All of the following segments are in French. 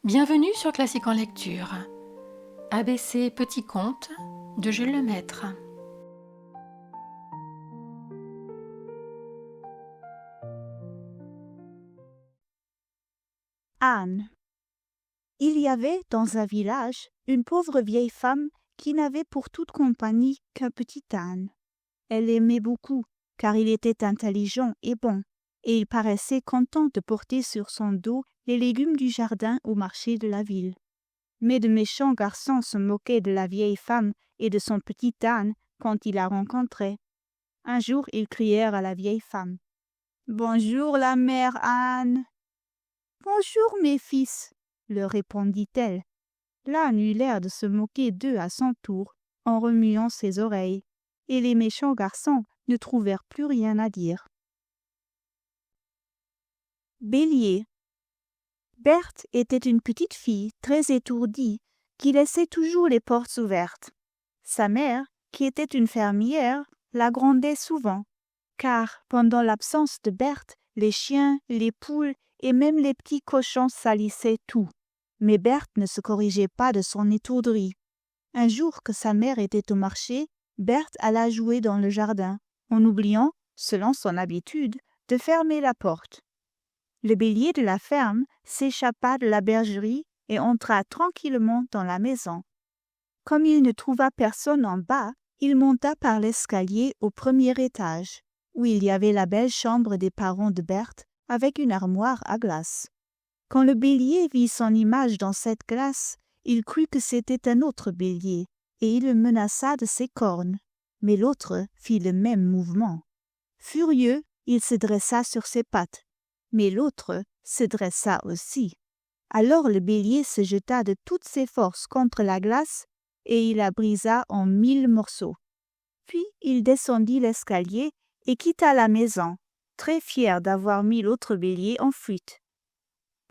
Bienvenue sur Classique en lecture. ABC Petit conte de Jules Lemaître. Anne. Il y avait dans un village une pauvre vieille femme qui n'avait pour toute compagnie qu'un petit âne. Elle l'aimait beaucoup, car il était intelligent et bon, et il paraissait content de porter sur son dos les légumes du jardin au marché de la ville. Mais de méchants garçons se moquaient de la vieille femme et de son petit âne quand ils la rencontraient. Un jour, ils crièrent à la vieille femme. « Bonjour, la mère Anne !»« Bonjour, mes fils !» leur répondit-elle. L'âne eut l'air de se moquer d'eux à son tour, en remuant ses oreilles, et les méchants garçons ne trouvèrent plus rien à dire. Bélier. Berthe était une petite fille très étourdie qui laissait toujours les portes ouvertes. Sa mère, qui était une fermière, la grondait souvent, car pendant l'absence de Berthe, les chiens, les poules et même les petits cochons salissaient tout. Mais Berthe ne se corrigeait pas de son étourderie. Un jour que sa mère était au marché, Berthe alla jouer dans le jardin, en oubliant, selon son habitude, de fermer la porte. Le bélier de la ferme s'échappa de la bergerie et entra tranquillement dans la maison. Comme il ne trouva personne en bas, il monta par l'escalier au premier étage, où il y avait la belle chambre des parents de Berthe, avec une armoire à glace. Quand le bélier vit son image dans cette glace, il crut que c'était un autre bélier, et il le menaça de ses cornes. Mais l'autre fit le même mouvement. Furieux, il se dressa sur ses pattes, mais l'autre se dressa aussi. Alors le bélier se jeta de toutes ses forces contre la glace, et il la brisa en 1000 morceaux. Puis il descendit l'escalier et quitta la maison, très fier d'avoir mis l'autre bélier en fuite.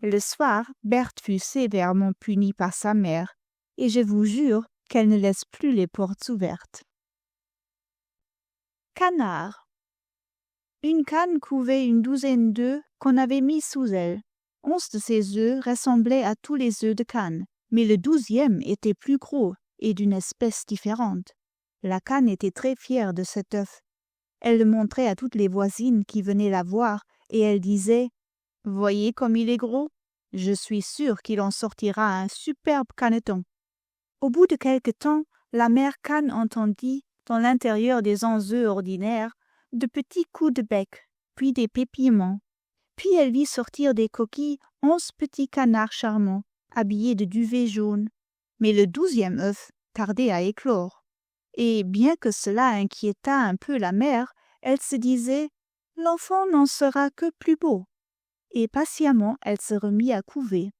Le soir, Berthe fut sévèrement punie par sa mère, et je vous jure qu'elle ne laisse plus les portes ouvertes. Canard. Une canne couvait une douzaine d'œufs qu'on avait mis sous elle. 11 de ces œufs ressemblaient à tous les œufs de canne, mais le 12e était plus gros et d'une espèce différente. La canne était très fière de cet œuf. Elle le montrait à toutes les voisines qui venaient la voir, et elle disait « Voyez comme il est gros, je suis sûre qu'il en sortira un superbe caneton. » Au bout de quelque temps, la mère canne entendit, dans l'intérieur des 11 œufs ordinaires, de petits coups de bec, puis des pépillements. Puis elle vit sortir des coquilles 11 petits canards charmants, habillés de duvet jaune. Mais le 12e œuf tardait à éclore. Et bien que cela inquiétât un peu la mère, elle se disait « L'enfant n'en sera que plus beau ». Et patiemment elle se remit à couver.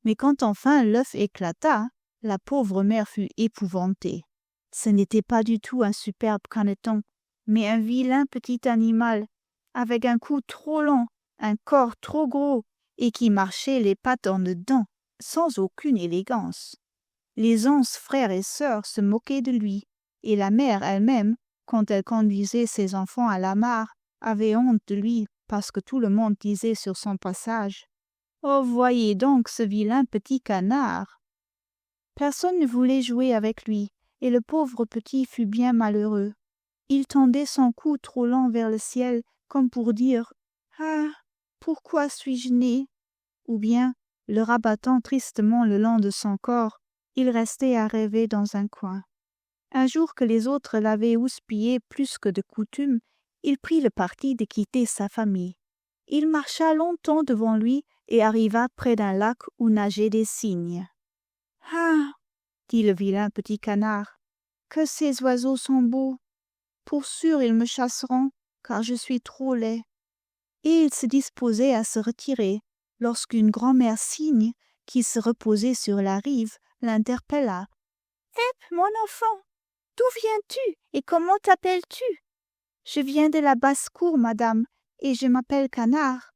Mais quand enfin l'œuf éclata, la pauvre mère fut épouvantée. Ce n'était pas du tout un superbe caneton, mais un vilain petit animal, avec un cou trop long, un corps trop gros, et qui marchait les pattes en dedans, sans aucune élégance. Les 11 frères et sœurs se moquaient de lui, et la mère elle-même, quand elle conduisait ses enfants à la mare, avait honte de lui parce que tout le monde disait sur son passage « Oh, voyez donc ce vilain petit canard !» Personne ne voulait jouer avec lui, et le pauvre petit fut bien malheureux. Il tendait son cou trop long vers le ciel, comme pour dire « Ah, pourquoi suis-je né ?» Ou bien, le rabattant tristement le long de son corps, il restait à rêver dans un coin. Un jour que les autres l'avaient houspillé plus que de coutume, il prit le parti de quitter sa famille. Il marcha longtemps devant lui et arriva près d'un lac où nageaient des cygnes. « Ah !» dit le vilain petit canard, « que ces oiseaux sont beaux! Pour sûr ils me chasseront, car je suis trop laid. » Et il se disposait à se retirer, lorsqu'une grand-mère cygne, qui se reposait sur la rive, l'interpella. « Hep, mon enfant, d'où viens-tu et comment t'appelles-tu ?»« Je viens de la basse-cour, madame, et je m'appelle Canard.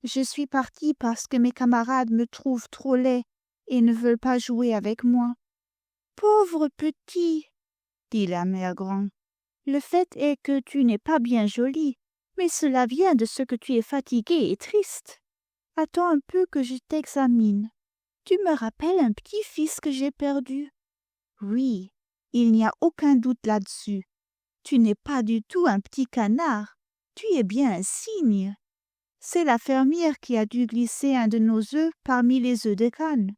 Je suis parti parce que mes camarades me trouvent trop laid et ne veulent pas jouer avec moi. »« Pauvre petit, » dit la mère grand, « le fait est que tu n'es pas bien joli, mais cela vient de ce que tu es fatigué et triste. Attends un peu que je t'examine. » Tu me rappelles un petit-fils que j'ai perdu. Oui, il n'y a aucun doute là-dessus. Tu n'es pas du tout un petit canard. Tu es bien un cygne. C'est la fermière qui a dû glisser un de nos œufs parmi les œufs de canne.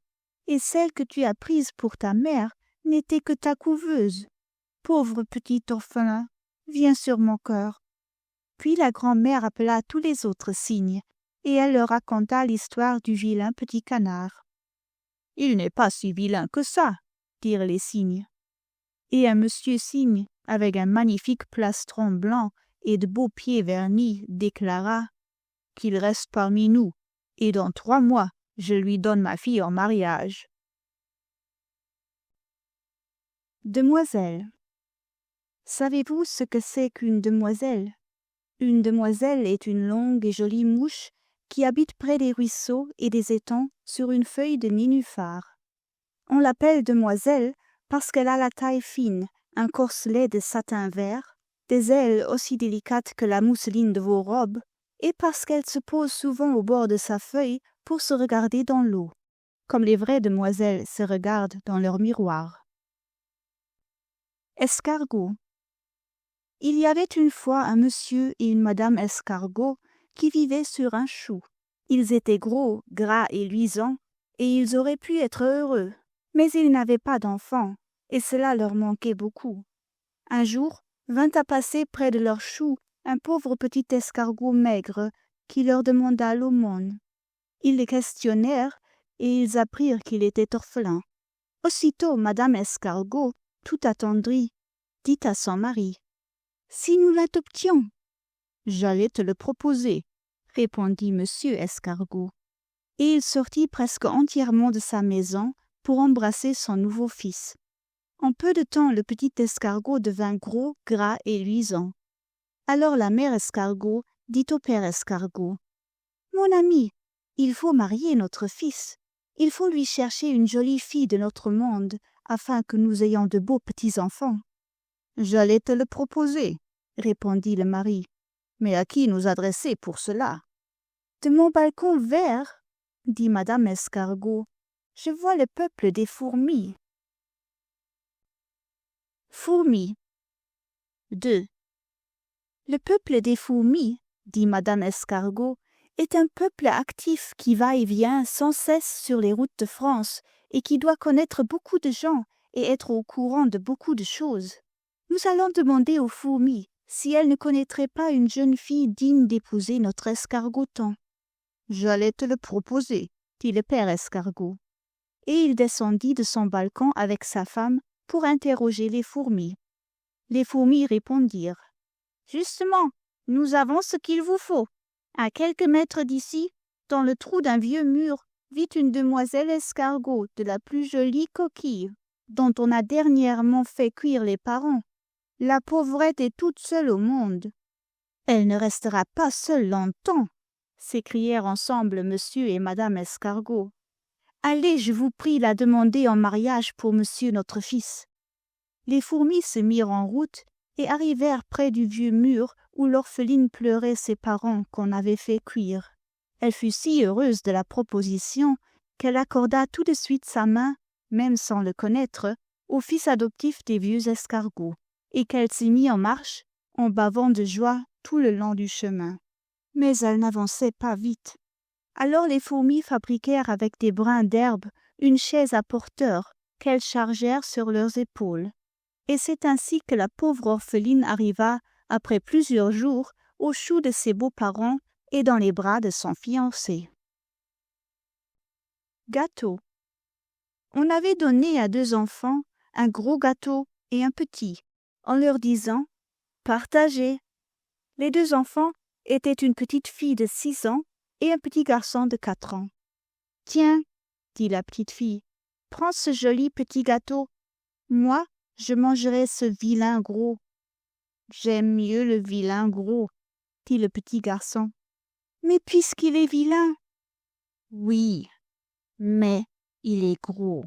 Et celle que tu as prise pour ta mère n'était que ta couveuse. Pauvre petit orphelin, viens sur mon cœur. Puis la grand-mère appela tous les autres cygnes, et elle leur raconta l'histoire du vilain petit canard. « Il n'est pas si vilain que ça, » dirent les cygnes. Et un monsieur cygne, avec un magnifique plastron blanc et de beaux pieds vernis, déclara « qu'il reste parmi nous, et dans 3 mois, je lui donne ma fille en mariage. » Demoiselle. Savez-vous ce que c'est qu'une demoiselle? Une demoiselle est une longue et jolie mouche qui habite près des ruisseaux et des étangs sur une feuille de nénuphar. On l'appelle demoiselle parce qu'elle a la taille fine, un corselet de satin vert, des ailes aussi délicates que la mousseline de vos robes, et parce qu'elle se pose souvent au bord de sa feuille pour se regarder dans l'eau, comme les vraies demoiselles se regardent dans leur miroir. Escargot. Il y avait une fois un monsieur et une madame escargot qui vivaient sur un chou. Ils étaient gros, gras et luisants, et ils auraient pu être heureux. Mais ils n'avaient pas d'enfants, et cela leur manquait beaucoup. Un jour, vint à passer près de leur chou un pauvre petit escargot maigre qui leur demanda l'aumône. Ils le questionnèrent, et ils apprirent qu'il était orphelin. Aussitôt madame escargot, tout attendrie, dit à son mari: « Si nous l'adoptions ?» « J'allais te le proposer, » répondit monsieur escargot. Et il sortit presque entièrement de sa maison pour embrasser son nouveau fils. En peu de temps, le petit escargot devint gros, gras et luisant. Alors la mère escargot dit au père escargot: « Mon ami, il faut marier notre fils. Il faut lui chercher une jolie fille de notre monde, afin que nous ayons de beaux petits-enfants. »« J'allais te le proposer, » répondit le mari. « Mais à qui nous adresser pour cela? »« De mon balcon vert, » dit madame escargot, « je vois le peuple des fourmis. » Fourmis. 2. Le peuple des fourmis, dit madame escargot, est un peuple actif qui va et vient sans cesse sur les routes de France et qui doit connaître beaucoup de gens et être au courant de beaucoup de choses. Nous allons demander aux fourmis si elles ne connaîtraient pas une jeune fille digne d'épouser notre escargoton. « J'allais te le proposer, » dit le père escargot. Et il descendit de son balcon avec sa femme pour interroger les fourmis. Les fourmis répondirent: « Justement, nous avons ce qu'il vous faut. À quelques mètres d'ici, dans le trou d'un vieux mur, vit une demoiselle escargot de la plus jolie coquille, dont on a dernièrement fait cuire les parents. La pauvrette est toute seule au monde. »« Elle ne restera pas seule longtemps, » s'écrièrent ensemble monsieur et madame escargot. « Allez, je vous prie, la demander en mariage pour monsieur notre fils. » Les fourmis se mirent en route et arrivèrent près du vieux mur où l'orpheline pleurait ses parents qu'on avait fait cuire. Elle fut si heureuse de la proposition qu'elle accorda tout de suite sa main, même sans le connaître, au fils adoptif des vieux escargots, et qu'elle s'y mit en marche, en bavant de joie tout le long du chemin. Mais elle n'avançait pas vite. Alors les fourmis fabriquèrent avec des brins d'herbe une chaise à porteurs qu'elles chargèrent sur leurs épaules. Et c'est ainsi que la pauvre orpheline arriva, après plusieurs jours, au chou de ses beaux-parents et dans les bras de son fiancé. Gâteau. On avait donné à 2 enfants un gros gâteau et un petit, en leur disant « Partagez ». Les 2 enfants étaient une petite fille de 6 ans et un petit garçon de 4 ans. « Tiens, » dit la petite fille, « prends ce joli petit gâteau. Moi, je mangerai ce vilain gros. »« J'aime mieux le vilain gros, » dit le petit garçon. « Mais puisqu'il est vilain. »« Oui, mais il est gros. »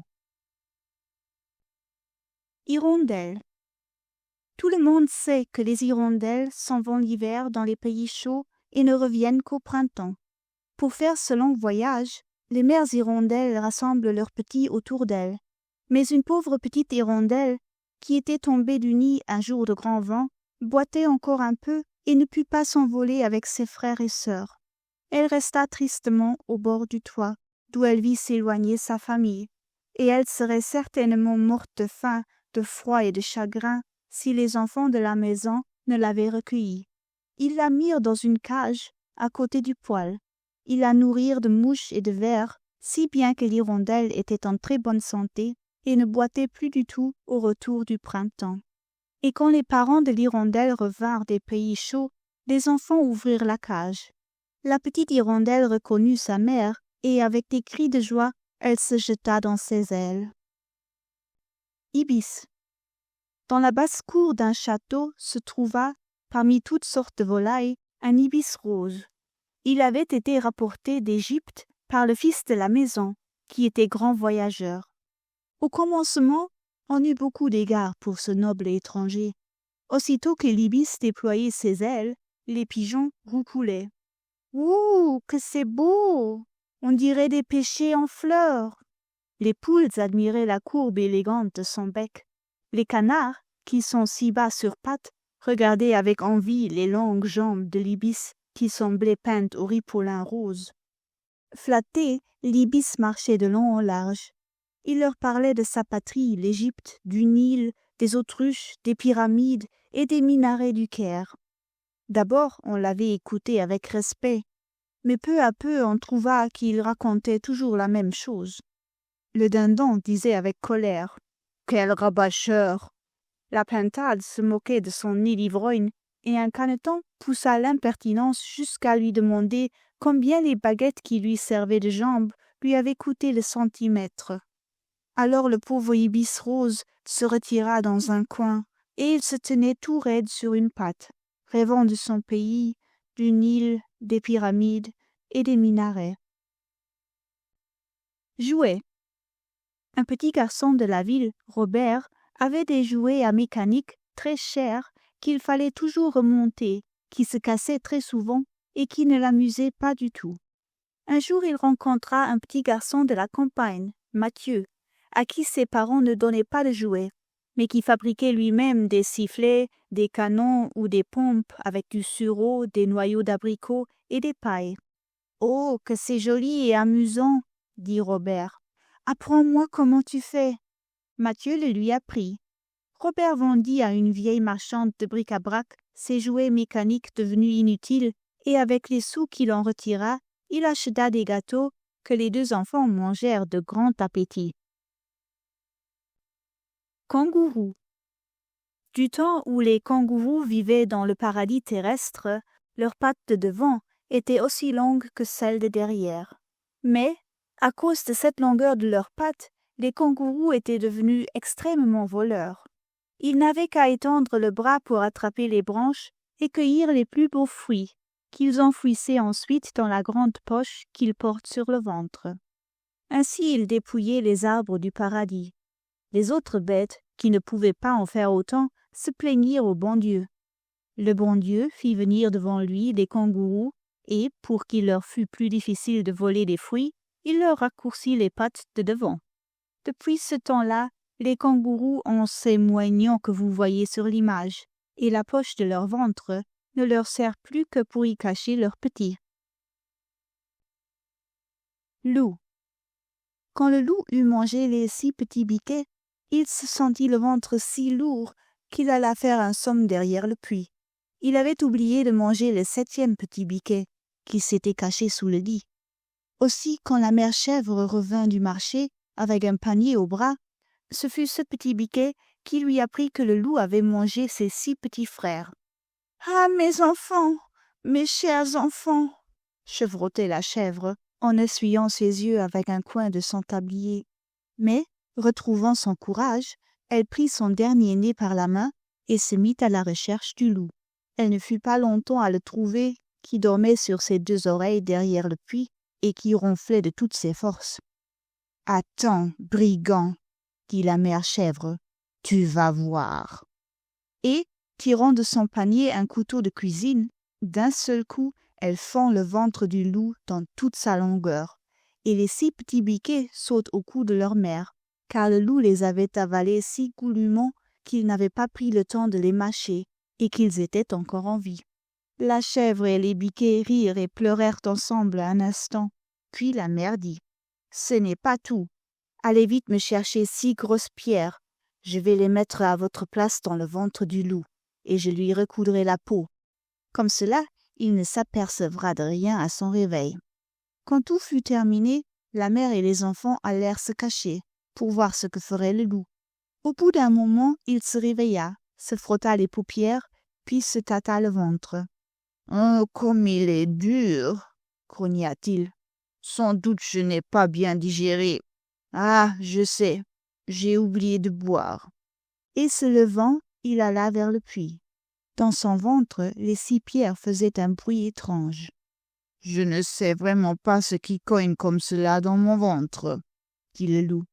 Hirondelle. Tout le monde sait que les hirondelles s'en vont l'hiver dans les pays chauds et ne reviennent qu'au printemps. Pour faire ce long voyage, Les mères hirondelles rassemblent leurs petits autour d'elles. Mais une pauvre petite hirondelle, qui était tombée du nid un jour de grand vent, boitait encore un peu et ne put pas s'envoler avec ses frères et sœurs. Elle resta tristement au bord du toit, d'où elle vit s'éloigner sa famille, et elle serait certainement morte de faim, de froid et de chagrin si les enfants de la maison ne l'avaient recueillie. Ils la mirent dans une cage à côté du poêle. Ils la nourrirent de mouches et de vers, si bien que l'hirondelle était en très bonne santé et ne boitait plus du tout au retour du printemps. Et quand les parents de l'hirondelle revinrent des pays chauds, les enfants ouvrirent la cage. La petite hirondelle reconnut sa mère, et avec des cris de joie, elle se jeta dans ses ailes. Ibis. Dans la basse-cour d'un château se trouva, parmi toutes sortes de volailles, un ibis rose. Il avait été rapporté d'Égypte par le fils de la maison, qui était grand voyageur. Au commencement, on eut beaucoup d'égards pour ce noble étranger. Aussitôt que l'ibis déployait ses ailes, les pigeons roucoulaient. « Ouh, que c'est beau! On dirait des pêchers en fleurs! » Les poules admiraient la courbe élégante de son bec. Les canards, qui sont si bas sur pattes, regardaient avec envie les longues jambes de l'ibis qui semblaient peintes au ripolin rose. Flatté, l'ibis marchait de long en large. Il leur parlait de sa patrie, l'Égypte, du Nil, des autruches, des pyramides et des minarets du Caire. D'abord, on l'avait écouté avec respect, mais peu à peu on trouva qu'il racontait toujours la même chose. Le dindon disait avec colère « Quel rabâcheur !» La pintade se moquait de son nid d'ivrogne, et un caneton poussa l'impertinence jusqu'à lui demander combien les baguettes qui lui servaient de jambes lui avaient coûté le centimètre. Alors le pauvre ibis rose se retira dans un coin, et il se tenait tout raide sur une patte, rêvant de son pays, du Nil, des pyramides et des minarets. Jouets. Un petit garçon de la ville, Robert, avait des jouets à mécanique très chers qu'il fallait toujours remonter, qui se cassaient très souvent et qui ne l'amusaient pas du tout. Un jour, il rencontra un petit garçon de la campagne, Mathieu, à qui ses parents ne donnaient pas de jouets, mais qui fabriquait lui-même des sifflets, des canons ou des pompes avec du sureau, des noyaux d'abricots et des pailles. « Oh, que c'est joli et amusant !» dit Robert. « Apprends-moi comment tu fais. » Mathieu le lui apprit. Robert vendit à une vieille marchande de bric-à-brac ses jouets mécaniques devenus inutiles, et avec les sous qu'il en retira, il acheta des gâteaux que les deux enfants mangèrent de grand appétit. Kangourous. Du temps où les kangourous vivaient dans le paradis terrestre, leurs pattes de devant étaient aussi longues que celles de derrière. Mais, à cause de cette longueur de leurs pattes, les kangourous étaient devenus extrêmement voleurs. Ils n'avaient qu'à étendre le bras pour attraper les branches et cueillir les plus beaux fruits, qu'ils enfouissaient ensuite dans la grande poche qu'ils portent sur le ventre. Ainsi ils dépouillaient les arbres du paradis. Les autres bêtes, qui ne pouvaient pas en faire autant, se plaignirent au bon Dieu. Le bon Dieu fit venir devant lui des kangourous, et, pour qu'il leur fût plus difficile de voler des fruits, il leur raccourcit les pattes de devant. Depuis ce temps-là, les kangourous ont ces moignons que vous voyez sur l'image, et la poche de leur ventre ne leur sert plus que pour y cacher leurs petits. Loup. Quand le loup eut mangé les 6 petits biquets, il se sentit le ventre si lourd qu'il alla faire un somme derrière le puits. Il avait oublié de manger le 7e petit biquet, qui s'était caché sous le lit. Aussi, quand la mère chèvre revint du marché, avec un panier au bras, ce fut ce petit biquet qui lui apprit que le loup avait mangé ses 6 petits frères. « Ah, mes enfants, mes chers enfants !» chevrotait la chèvre, en essuyant ses yeux avec un coin de son tablier. Mais, retrouvant son courage, elle prit son dernier né par la main et se mit à la recherche du loup. Elle ne fut pas longtemps à le trouver, qui dormait sur ses 2 oreilles derrière le puits et qui ronflait de toutes ses forces. « Attends, brigand !» dit la mère chèvre, « tu vas voir. » Et, tirant de son panier un couteau de cuisine, d'un seul coup, elle fend le ventre du loup dans toute sa longueur, et les 6 petits biquets sautent au cou de leur mère, car le loup les avait avalés si goulûment qu'ils n'avaient pas pris le temps de les mâcher et qu'ils étaient encore en vie. La chèvre et les biquets rirent et pleurèrent ensemble un instant, puis la mère dit « Ce n'est pas tout. Allez vite me chercher 6 grosses pierres. Je vais les mettre à votre place dans le ventre du loup, et je lui recoudrai la peau. Comme cela, il ne s'apercevra de rien à son réveil. » Quand tout fut terminé, la mère et les enfants allèrent se cacher pour voir ce que ferait le loup. Au bout d'un moment, il se réveilla, se frotta les paupières, puis se tâta le ventre. « Oh, comme il est dur !» grogna-t-il. « Sans doute je n'ai pas bien digéré. Ah, je sais, j'ai oublié de boire. » Et se levant, il alla vers le puits. Dans son ventre, les 6 pierres faisaient un bruit étrange. « Je ne sais vraiment pas ce qui cogne comme cela dans mon ventre, » dit le loup.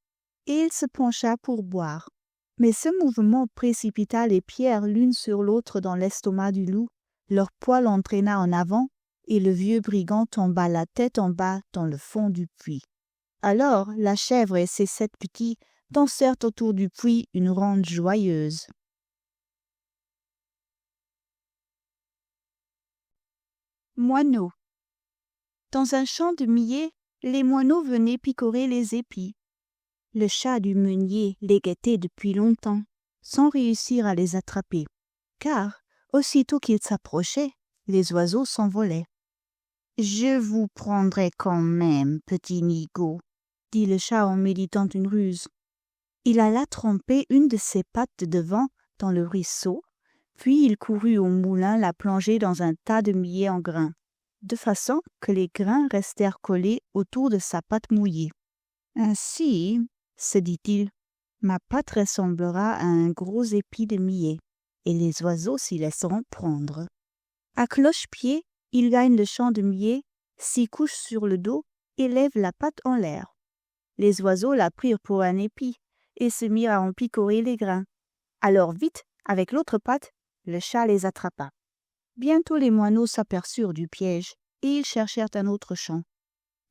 Et il se pencha pour boire. Mais ce mouvement précipita les pierres l'une sur l'autre dans l'estomac du loup, leur poids l'entraîna en avant, et le vieux brigand tomba la tête en bas dans le fond du puits. Alors la chèvre et ses 7 petits dansèrent autour du puits une ronde joyeuse. Moineaux. Dans un champ de millet, les moineaux venaient picorer les épis. Le chat du meunier les guettait depuis longtemps, sans réussir à les attraper, car, aussitôt qu'ils s'approchaient, les oiseaux s'envolaient. « Je vous prendrai quand même, petit nigaud, » dit le chat en méditant une ruse. Il alla tremper une de ses pattes de devant dans le ruisseau, puis il courut au moulin la plonger dans un tas de millet en grains, de façon que les grains restèrent collés autour de sa patte mouillée. « Ainsi, se dit-il, ma patte ressemblera à un gros épi de millet, et les oiseaux s'y laisseront prendre. » À cloche-pied, il gagne le champ de millet, s'y couche sur le dos et lève la patte en l'air. Les oiseaux la prirent pour un épi et se mirent à en picorer les grains. Alors vite, avec l'autre patte, le chat les attrapa. Bientôt les moineaux s'aperçurent du piège et ils cherchèrent un autre champ.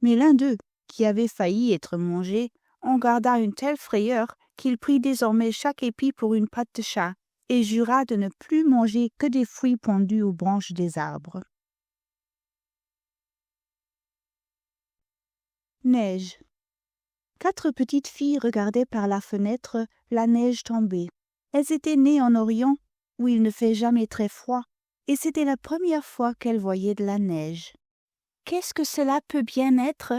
Mais l'un d'eux, qui avait failli être mangé, en garda une telle frayeur qu'il prit désormais chaque épi pour une patte de chat et jura de ne plus manger que des fruits pendus aux branches des arbres. Neige. 4 petites filles regardaient par la fenêtre la neige tomber. Elles étaient nées en Orient, où il ne fait jamais très froid, et c'était la première fois qu'elles voyaient de la neige. « Qu'est-ce que cela peut bien être ?»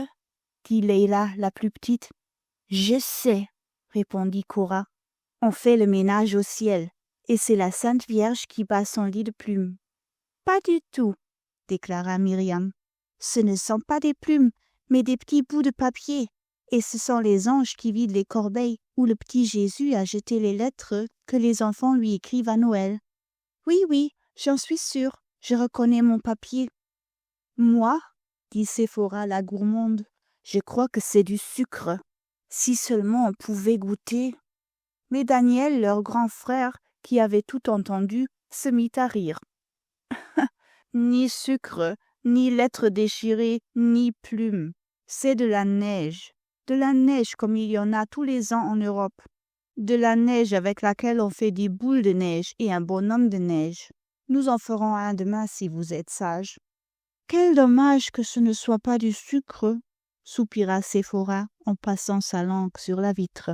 dit Leila, la plus petite. « Je sais, » répondit Cora. « On fait le ménage au ciel, et c'est la Sainte Vierge qui bat son lit de plumes. »« Pas du tout, » déclara Myriam. « Ce ne sont pas des plumes, mais des petits bouts de papier, et ce sont les anges qui vident les corbeilles où le petit Jésus a jeté les lettres que les enfants lui écrivent à Noël. Oui, oui, j'en suis sûre, je reconnais mon papier. »« Moi, » dit Séphora la gourmande, « je crois que c'est du sucre. Si seulement on pouvait goûter. » Mais Daniel, leur grand frère, qui avait tout entendu, se mit à rire. « Ni sucre, ni lettres déchirées, ni plumes. C'est de la neige comme il y en a tous les ans en Europe. De la neige avec laquelle on fait des boules de neige et un bonhomme de neige. Nous en ferons un demain si vous êtes sages. »« Quel dommage que ce ne soit pas du sucre, » soupira Séphora en passant sa langue sur la vitre.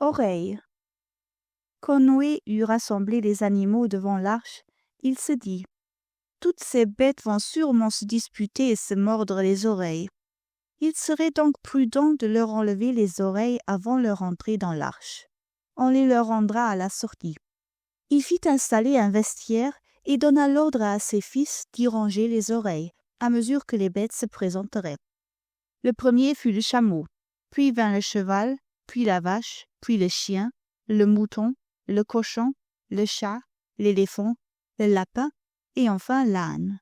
Oreilles. Quand Noé eut rassemblé les animaux devant l'arche, il se dit « Toutes ces bêtes vont sûrement se disputer et se mordre les oreilles. Il serait donc prudent de leur enlever les oreilles avant leur entrée dans l'arche. On les leur rendra à la sortie. » Il fit installer un vestiaire et donna l'ordre à ses fils d'y ranger les oreilles, à mesure que les bêtes se présenteraient. Le premier fut le chameau, puis vint le cheval, puis la vache, puis le chien, le mouton, le cochon, le chat, l'éléphant, le lapin et enfin l'âne.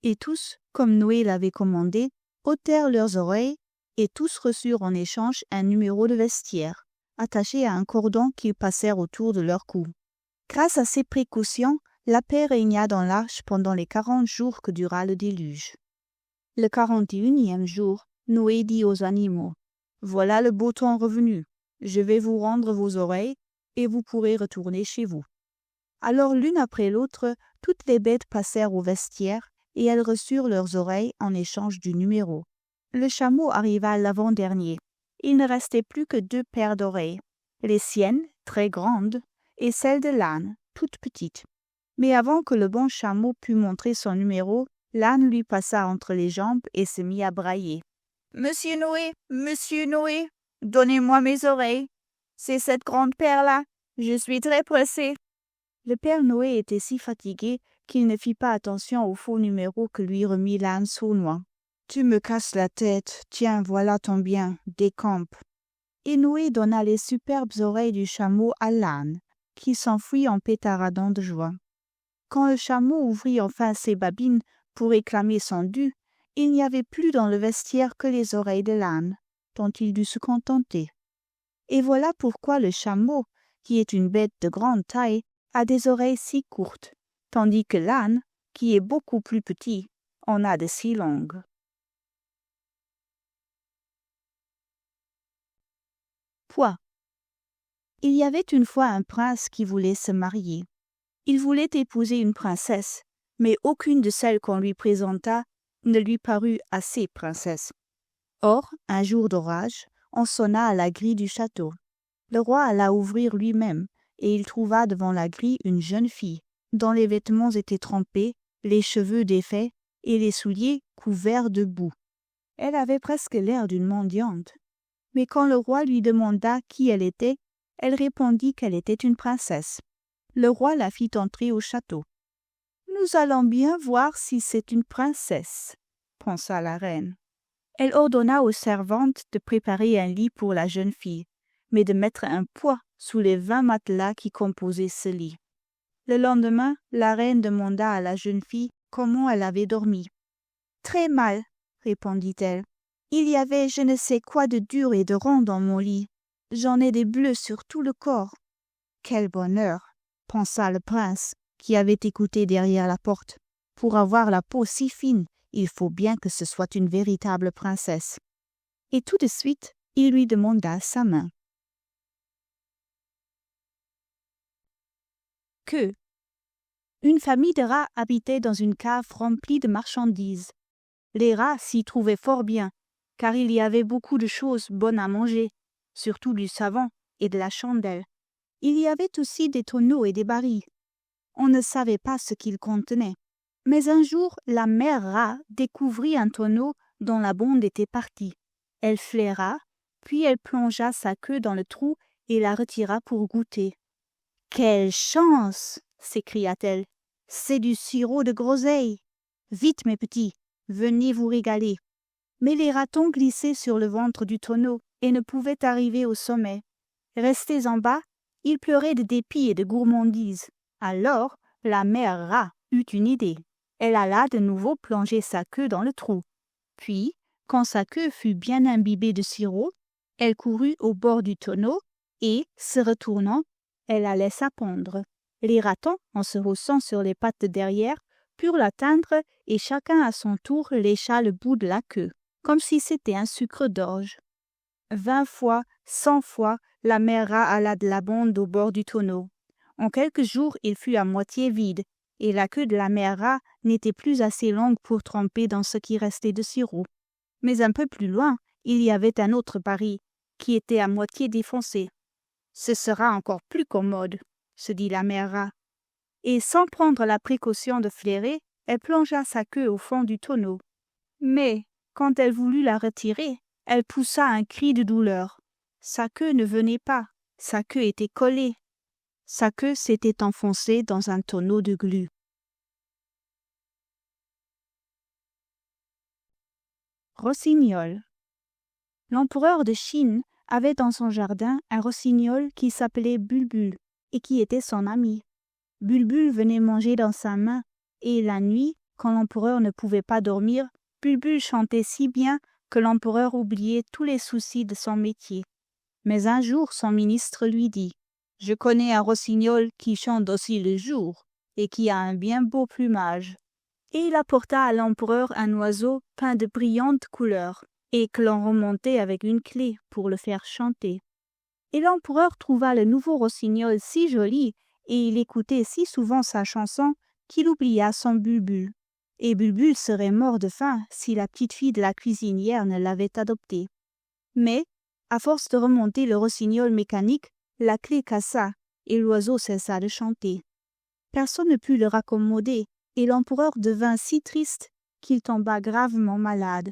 Et tous, comme Noé l'avait commandé, ôtèrent leurs oreilles et tous reçurent en échange un numéro de vestiaire, attaché à un cordon qu'ils passèrent autour de leur cou. Grâce à ces précautions, la paix régna dans l'arche pendant les 40 jours que dura le déluge. Le 41e jour, Noé dit aux animaux, « Voilà le beau temps revenu. Je vais vous rendre vos oreilles et vous pourrez retourner chez vous. » Alors l'une après l'autre, toutes les bêtes passèrent au vestiaire et elles reçurent leurs oreilles en échange du numéro. Le chameau arriva l'avant-dernier. Il ne restait plus que 2 paires d'oreilles, les siennes, très grandes, et celles de l'âne, toutes petites. Mais avant que le bon chameau pût montrer son numéro, l'âne lui passa entre les jambes et se mit à brailler. « Monsieur Noé, donnez-moi mes oreilles. C'est cette grande paire-là. Je suis très pressé. » Le père Noé était si fatigué qu'il ne fit pas attention au faux numéro que lui remit l'âne sournois. « Tu me casses la tête. Tiens, voilà ton bien. Décampe. » Et Noé donna les superbes oreilles du chameau à l'âne, qui s'enfuit en pétaradant de joie. Quand le chameau ouvrit enfin ses babines pour réclamer son dû, il n'y avait plus dans le vestiaire que les oreilles de l'âne, dont il dut se contenter. Et voilà pourquoi le chameau, qui est une bête de grande taille, a des oreilles si courtes, tandis que l'âne, qui est beaucoup plus petit, en a de si longues. Poids. Il y avait une fois un prince qui voulait se marier. Il voulait épouser une princesse, mais aucune de celles qu'on lui présenta ne lui parut assez princesse. Or, un jour d'orage, on sonna à la grille du château. Le roi alla ouvrir lui-même, et il trouva devant la grille une jeune fille, dont les vêtements étaient trempés, les cheveux défaits et les souliers couverts de boue. Elle avait presque l'air d'une mendiante. Mais quand le roi lui demanda qui elle était, elle répondit qu'elle était une princesse. Le roi la fit entrer au château. « Nous allons bien voir si c'est une princesse, » pensa la reine. Elle ordonna aux servantes de préparer un lit pour la jeune fille, mais de mettre un poids sous les 20 matelas qui composaient ce lit. Le lendemain, la reine demanda à la jeune fille comment elle avait dormi. « Très mal, » répondit-elle. « Il y avait je ne sais quoi de dur et de rond dans mon lit. J'en ai des bleus sur tout le corps. » « Quel bonheur, » pensa le prince, qui avait écouté derrière la porte. « Pour avoir la peau si fine, il faut bien que ce soit une véritable princesse. » Et tout de suite, il lui demanda sa main. Queue. Une famille de rats habitait dans une cave remplie de marchandises. Les rats s'y trouvaient fort bien, car il y avait beaucoup de choses bonnes à manger, surtout du savon et de la chandelle. Il y avait aussi des tonneaux et des barils. On ne savait pas ce qu'ils contenaient. Mais un jour, la mère rat découvrit un tonneau dont la bonde était partie. Elle flaira, puis elle plongea sa queue dans le trou et la retira pour goûter. « Quelle chance !» s'écria-t-elle. « C'est du sirop de groseille. Vite, mes petits, venez vous régaler. » Mais les ratons glissaient sur le ventre du tonneau et ne pouvaient arriver au sommet. Restés en bas, ils pleuraient de dépit et de gourmandise. Alors, la mère rat eut une idée. Elle alla de nouveau plonger sa queue dans le trou. Puis, quand sa queue fut bien imbibée de sirop, elle courut au bord du tonneau et, se retournant, elle la laissa pondre. Les ratons, en se haussant sur les pattes de derrière, purent l'atteindre et chacun à son tour lécha le bout de la queue, comme si c'était un sucre d'orge. 20 fois, 100 fois, la mère rat alla de la bonde au bord du tonneau. En quelques jours, il fut à moitié vide, et la queue de la mère rat n'était plus assez longue pour tremper dans ce qui restait de sirop. Mais un peu plus loin, il y avait un autre baril, qui était à moitié défoncé. « Ce sera encore plus commode, » se dit la mère rat. Et sans prendre la précaution de flairer, elle plongea sa queue au fond du tonneau. Mais, quand elle voulut la retirer, elle poussa un cri de douleur. Sa queue ne venait pas, sa queue était collée. Sa queue s'était enfoncée dans un tonneau de glu. Rossignol. L'empereur de Chine avait dans son jardin un rossignol qui s'appelait Bulbul et qui était son ami. Bulbul venait manger dans sa main et la nuit, quand l'empereur ne pouvait pas dormir, Bulbul chantait si bien que l'empereur oubliait tous les soucis de son métier. Mais un jour, son ministre lui dit « Je connais un rossignol qui chante aussi le jour et qui a un bien beau plumage. » Et il apporta à l'empereur un oiseau peint de brillantes couleurs, et que l'on remontait avec une clé pour le faire chanter. Et l'empereur trouva le nouveau rossignol si joli, et il écoutait si souvent sa chanson qu'il oublia son Bulbul. Et Bulbul serait mort de faim si la petite fille de la cuisinière ne l'avait adopté. Mais, à force de remonter le rossignol mécanique, la clé cassa, et l'oiseau cessa de chanter. Personne ne put le raccommoder, et l'empereur devint si triste qu'il tomba gravement malade.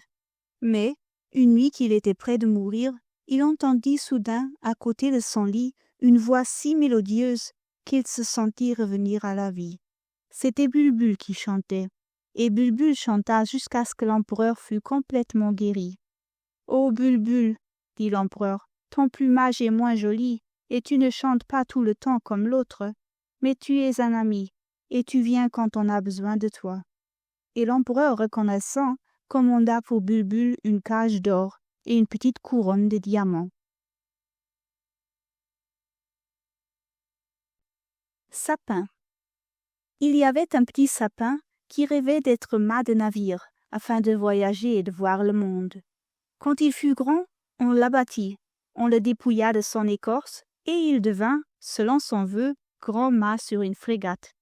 Mais, une nuit qu'il était près de mourir, il entendit soudain, à côté de son lit, une voix si mélodieuse qu'il se sentit revenir à la vie. C'était Bulbul qui chantait, et Bulbul chanta jusqu'à ce que l'empereur fût complètement guéri. « Ô Bulbul, dit l'empereur, ton plumage est moins joli, et tu ne chantes pas tout le temps comme l'autre, mais tu es un ami, et tu viens quand on a besoin de toi. » Et l'empereur, reconnaissant, commanda pour Bulbul une cage d'or et une petite couronne de diamants. Sapin. Il y avait un petit sapin qui rêvait d'être mât de navire, afin de voyager et de voir le monde. Quand il fut grand, on l'abattit, on le dépouilla de son écorce, et il devint, selon son vœu, grand mât sur une frégate.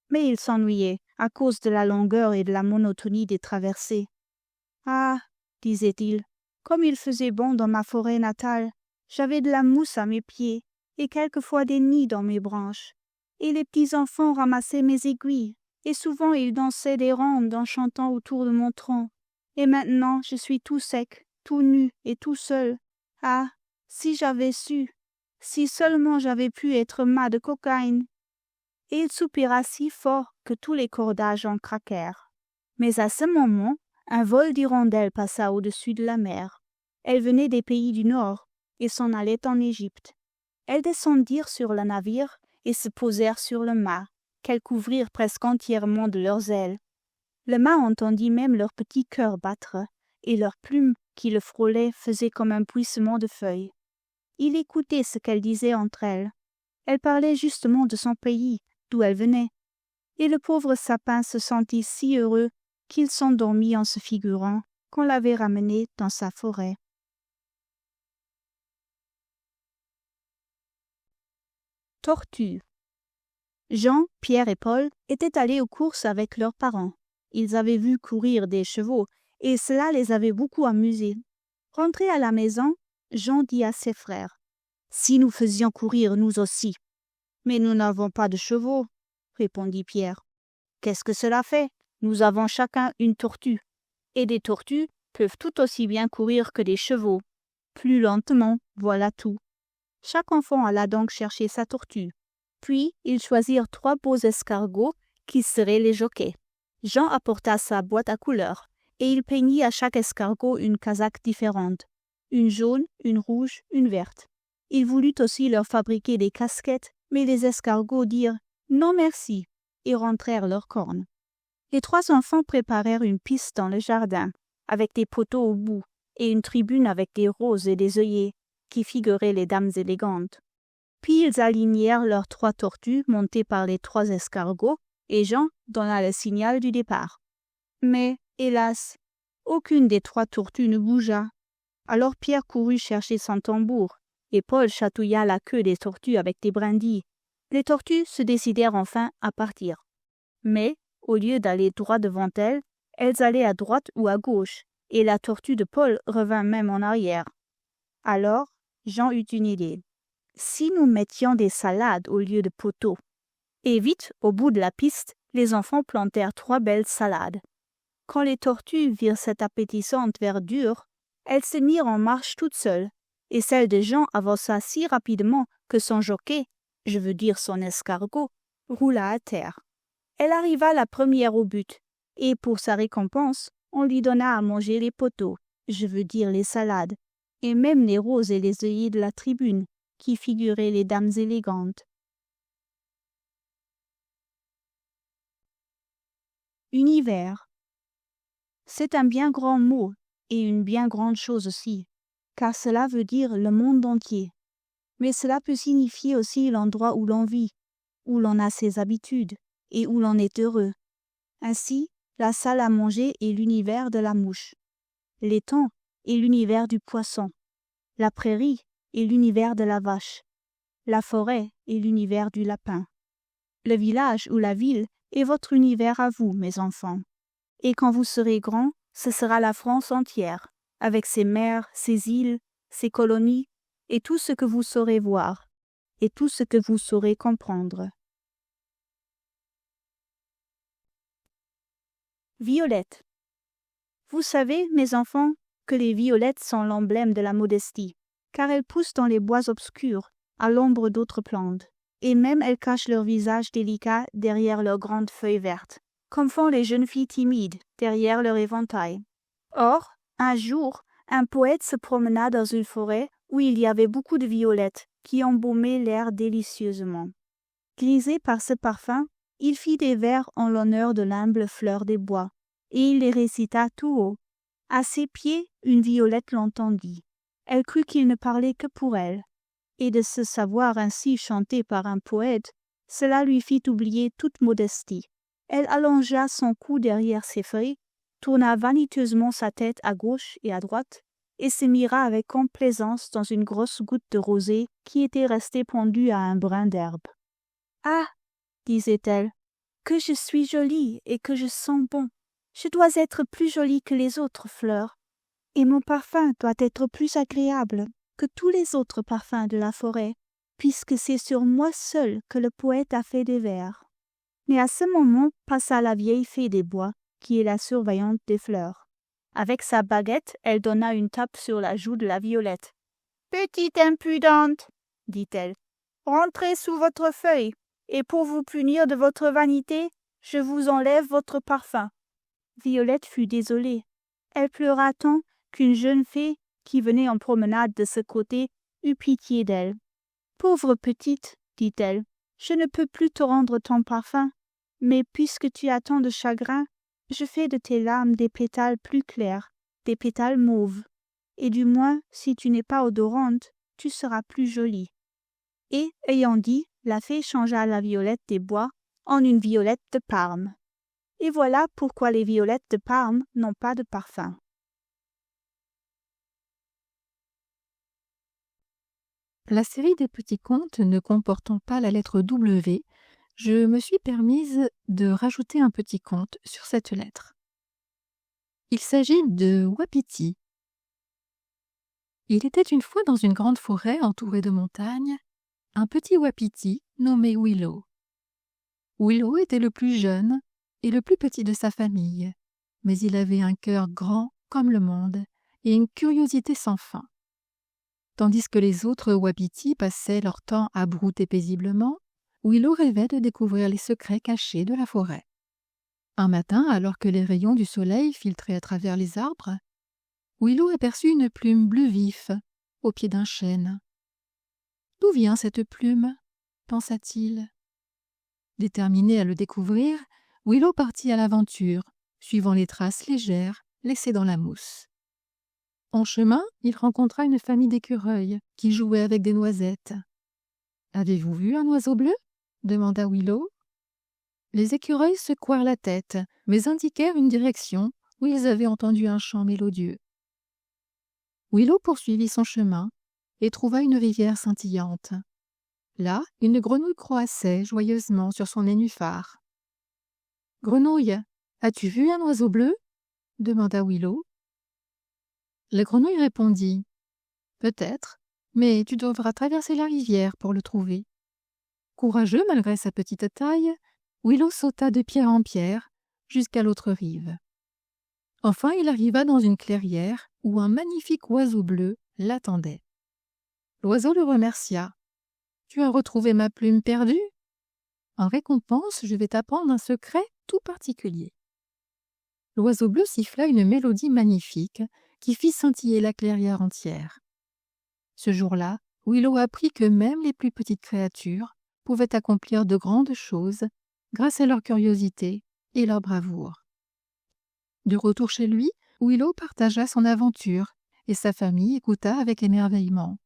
Mais il s'ennuyait, à cause de la longueur et de la monotonie des traversées. « Ah, disait-il, comme il faisait bon dans ma forêt natale, j'avais de la mousse à mes pieds, et quelquefois des nids dans mes branches, et les petits enfants ramassaient mes aiguilles, et souvent ils dansaient des rondes en chantant autour de mon tronc. Et maintenant je suis tout sec, tout nu et tout seul. Ah, si j'avais su, si seulement j'avais pu être mât de cocaïne. » Et il soupira si fort que tous les cordages en craquèrent. Mais à ce moment, un vol d'hirondelles passa au-dessus de la mer. Elles venaient des pays du Nord et s'en allaient en Égypte. Elles descendirent sur le navire et se posèrent sur le mât, qu'elles couvrirent presque entièrement de leurs ailes. Le mât entendit même leur petit cœur battre, et leurs plumes qui le frôlaient faisaient comme un bruissement de feuilles. Il écoutait ce qu'elles disaient entre elles. Elles parlaient justement de son pays, d'où elles venaient. Et le pauvre sapin se sentit si heureux qu'il s'endormit en se figurant qu'on l'avait ramené dans sa forêt. Tortue. Jean, Pierre et Paul étaient allés aux courses avec leurs parents. Ils avaient vu courir des chevaux, et cela les avait beaucoup amusés. Rentrés à la maison, Jean dit à ses frères, « Si nous faisions courir nous aussi. »« Mais nous n'avons pas de chevaux, » répondit Pierre. « Qu'est-ce que cela fait? Nous avons chacun une tortue. Et des tortues peuvent tout aussi bien courir que des chevaux. Plus lentement, voilà tout. » Chaque enfant alla donc chercher sa tortue. Puis, ils choisirent 3 beaux escargots qui seraient les jockeys. Jean apporta sa boîte à couleurs, et il peignit à chaque escargot une casaque différente, une jaune, une rouge, une verte. Il voulut aussi leur fabriquer des casquettes, mais les escargots dirent « Non merci » et rentrèrent leurs cornes. Les 3 enfants préparèrent une piste dans le jardin, avec des poteaux au bout, et une tribune avec des roses et des œillets, qui figuraient les dames élégantes. Puis ils alignèrent leurs 3 tortues montées par les 3 escargots, et Jean donna le signal du départ. Mais, hélas, aucune des 3 tortues ne bougea. Alors Pierre courut chercher son tambour, et Paul chatouilla la queue des tortues avec des brindilles. Les tortues se décidèrent enfin à partir. Mais, au lieu d'aller droit devant elles, elles allaient à droite ou à gauche, et la tortue de Paul revint même en arrière. Alors, Jean eut une idée. Si nous mettions des salades au lieu de poteaux? Et vite, au bout de la piste, les enfants plantèrent 3 belles salades. Quand les tortues virent cette appétissante verdure, elles se mirent en marche toutes seules, et celle de Jean avança si rapidement que son jockey, je veux dire son escargot, roula à terre. Elle arriva la première au but, et pour sa récompense, on lui donna à manger les poteaux, je veux dire les salades, et même les roses et les œillets de la tribune, qui figuraient les dames élégantes. Univers. C'est un bien grand mot, et une bien grande chose aussi, car cela veut dire le monde entier. Mais cela peut signifier aussi l'endroit où l'on vit, où l'on a ses habitudes, et où l'on est heureux. Ainsi, la salle à manger et l'univers de la mouche, l'étang et l'univers du poisson, la prairie et l'univers de la vache, la forêt et l'univers du lapin. Le village ou la ville est votre univers à vous, mes enfants. Et quand vous serez grands, ce sera la France entière, avec ses mers, ses îles, ses colonies, et tout ce que vous saurez voir, et tout ce que vous saurez comprendre. Violette. Vous savez, mes enfants, que les violettes sont l'emblème de la modestie, car elles poussent dans les bois obscurs, à l'ombre d'autres plantes, et même elles cachent leur visage délicat derrière leurs grandes feuilles vertes, comme font les jeunes filles timides derrière leur éventail. Or, un jour, un poète se promena dans une forêt où il y avait beaucoup de violettes qui embaumaient l'air délicieusement. Grisé par ce parfum, il fit des vers en l'honneur de l'humble fleur des bois, et il les récita tout haut. À ses pieds, une violette l'entendit. Elle crut qu'il ne parlait que pour elle, et de se savoir ainsi chanté par un poète, cela lui fit oublier toute modestie. Elle allongea son cou derrière ses feuilles, tourna vaniteusement sa tête à gauche et à droite, et se mira avec complaisance dans une grosse goutte de rosée qui était restée pendue à un brin d'herbe. « Ah, disait-elle, que je suis jolie et que je sens bon. Je dois être plus jolie que les autres fleurs, et mon parfum doit être plus agréable que tous les autres parfums de la forêt, puisque c'est sur moi seule que le poète a fait des vers. » Mais à ce moment passa la vieille fée des bois, qui est la surveillante des fleurs. Avec sa baguette, elle donna une tape sur la joue de la violette. « Petite impudente, dit-elle, rentrez sous votre feuille, et pour vous punir de votre vanité, je vous enlève votre parfum. » Violette fut désolée. Elle pleura tant qu'une jeune fée, qui venait en promenade de ce côté, eut pitié d'elle. « Pauvre petite, dit-elle, je ne peux plus te rendre ton parfum, mais puisque tu as tant de chagrin, je fais de tes larmes des pétales plus clairs, des pétales mauves, et du moins, si tu n'es pas odorante, tu seras plus jolie. » Et, ayant dit, la fée changea la violette des bois en une violette de Parme. Et voilà pourquoi les violettes de Parme n'ont pas de parfum. La série des petits contes ne comportant pas la lettre W, je me suis permise de rajouter un petit conte sur cette lettre. Il s'agit de Wapiti. Il était une fois dans une grande forêt entourée de montagnes, un petit wapiti nommé Willow. Willow était le plus jeune et le plus petit de sa famille, mais il avait un cœur grand comme le monde et une curiosité sans fin. Tandis que les autres wapitis passaient leur temps à brouter paisiblement, Willow rêvait de découvrir les secrets cachés de la forêt. Un matin, alors que les rayons du soleil filtraient à travers les arbres, Willow aperçut une plume bleu vif au pied d'un chêne. « D'où vient cette plume ?» pensa-t-il. Déterminé à le découvrir, Willow partit à l'aventure, suivant les traces légères laissées dans la mousse. En chemin, il rencontra une famille d'écureuils qui jouaient avec des noisettes. « Avez-vous vu un oiseau bleu ?» demanda Willow. Les écureuils secouèrent la tête, mais indiquèrent une direction où ils avaient entendu un chant mélodieux. Willow poursuivit son chemin et trouva une rivière scintillante. Là, une grenouille croassait joyeusement sur son nénuphar. « Grenouille, as-tu vu un oiseau bleu ?» demanda Willow. La grenouille répondit « Peut-être, mais tu devras traverser la rivière pour le trouver. » Courageux malgré sa petite taille, Willow sauta de pierre en pierre jusqu'à l'autre rive. Enfin, il arriva dans une clairière où un magnifique oiseau bleu l'attendait. L'oiseau le remercia. « Tu as retrouvé ma plume perdue ? En récompense, je vais t'apprendre un secret tout particulier. » L'oiseau bleu siffla une mélodie magnifique qui fit scintiller la clairière entière. Ce jour-là, Willow apprit que même les plus petites créatures pouvaient accomplir de grandes choses grâce à leur curiosité et leur bravoure. De retour chez lui, Willow partagea son aventure et sa famille écouta avec émerveillement.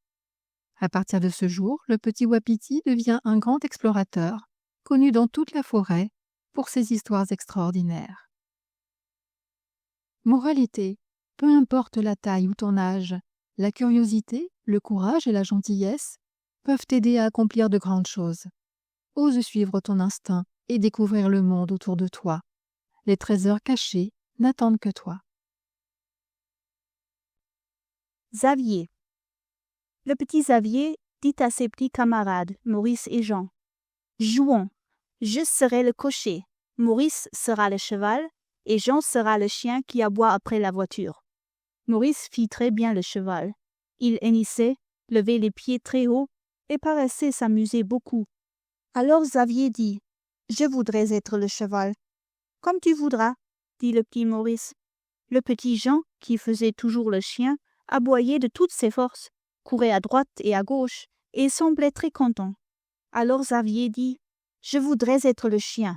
À partir de ce jour, le petit wapiti devient un grand explorateur, connu dans toute la forêt pour ses histoires extraordinaires. Moralité, peu importe la taille ou ton âge, la curiosité, le courage et la gentillesse peuvent t'aider à accomplir de grandes choses. Ose suivre ton instinct et découvrir le monde autour de toi. Les trésors cachés n'attendent que toi. Xavier. Le petit Xavier dit à ses petits camarades, Maurice et Jean, « Jouons. Je serai le cocher, Maurice sera le cheval et Jean sera le chien qui aboie après la voiture. » Maurice fit très bien le cheval. Il hennissait, levait les pieds très haut et paraissait s'amuser beaucoup. Alors Xavier dit, « Je voudrais être le cheval. »« Comme tu voudras, » dit le petit Maurice. Le petit Jean, qui faisait toujours le chien, aboyait de toutes ses forces, courait à droite et à gauche, et semblait très content. Alors Xavier dit, « Je voudrais être le chien. »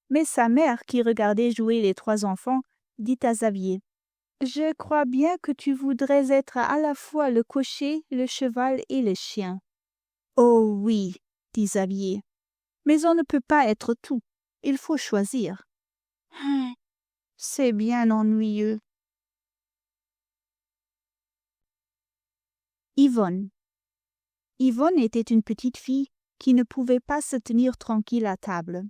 Mais sa mère, qui regardait jouer les trois enfants, dit à Xavier, « Je crois bien que tu voudrais être à la fois le cocher, le cheval et le chien. »« Oh oui, » dit Xavier, « mais on ne peut pas être tout. Il faut choisir. » « C'est bien ennuyeux. » Yvonne. Yvonne était une petite fille qui ne pouvait pas se tenir tranquille à table.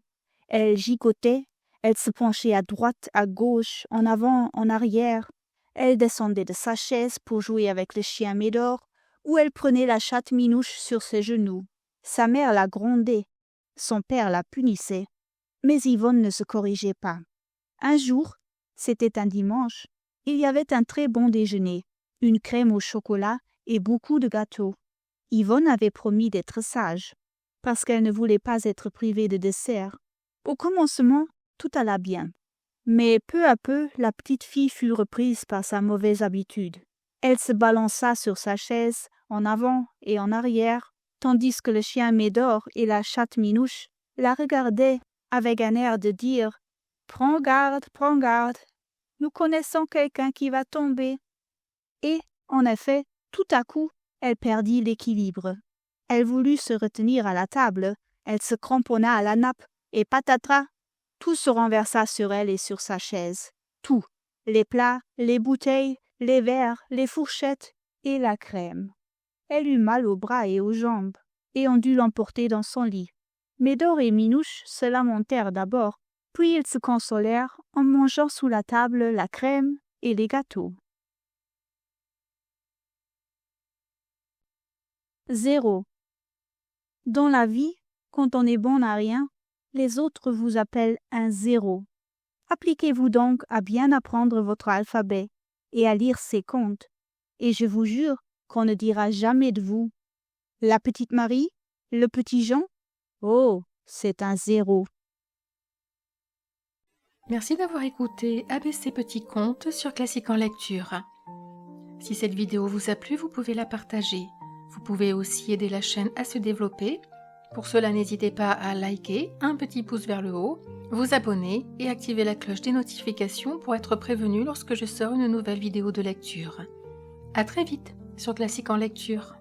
Elle gigotait, elle se penchait à droite, à gauche, en avant, en arrière. Elle descendait de sa chaise pour jouer avec le chien Médor, ou elle prenait la chatte Minouche sur ses genoux. Sa mère la grondait, son père la punissait, mais Yvonne ne se corrigeait pas. Un jour, c'était un dimanche, il y avait un très bon déjeuner, une crème au chocolat et beaucoup de gâteaux. Yvonne avait promis d'être sage, parce qu'elle ne voulait pas être privée de dessert. Au commencement, tout alla bien. Mais peu à peu, la petite fille fut reprise par sa mauvaise habitude. Elle se balança sur sa chaise, en avant et en arrière, tandis que le chien Médor et la chatte Minouche la regardaient avec un air de dire « Prends garde, nous connaissons quelqu'un qui va tomber. » Et, en effet, tout à coup, elle perdit l'équilibre. Elle voulut se retenir à la table, elle se cramponna à la nappe, et patatras, tout se renversa sur elle et sur sa chaise. Tout, les plats, les bouteilles, les verres, les fourchettes et la crème. Elle eut mal aux bras et aux jambes, et on dut l'emporter dans son lit. Médor et Minouche se lamentèrent d'abord, puis ils se consolèrent en mangeant sous la table la crème et les gâteaux. 0. Dans la vie, quand on est bon à rien, les autres vous appellent un 0. Appliquez-vous donc à bien apprendre votre alphabet et à lire ces contes, et je vous jure qu'on ne dira jamais de vous « La petite Marie, le petit Jean, oh, c'est un 0. » Merci d'avoir écouté ABC Petits Contes sur Classique en Lecture. Si cette vidéo vous a plu, vous pouvez la partager. Vous pouvez aussi aider la chaîne à se développer. Pour cela, n'hésitez pas à liker, un petit pouce vers le haut, vous abonner et activer la cloche des notifications pour être prévenu lorsque je sors une nouvelle vidéo de lecture. À très vite sur Classique en Lecture.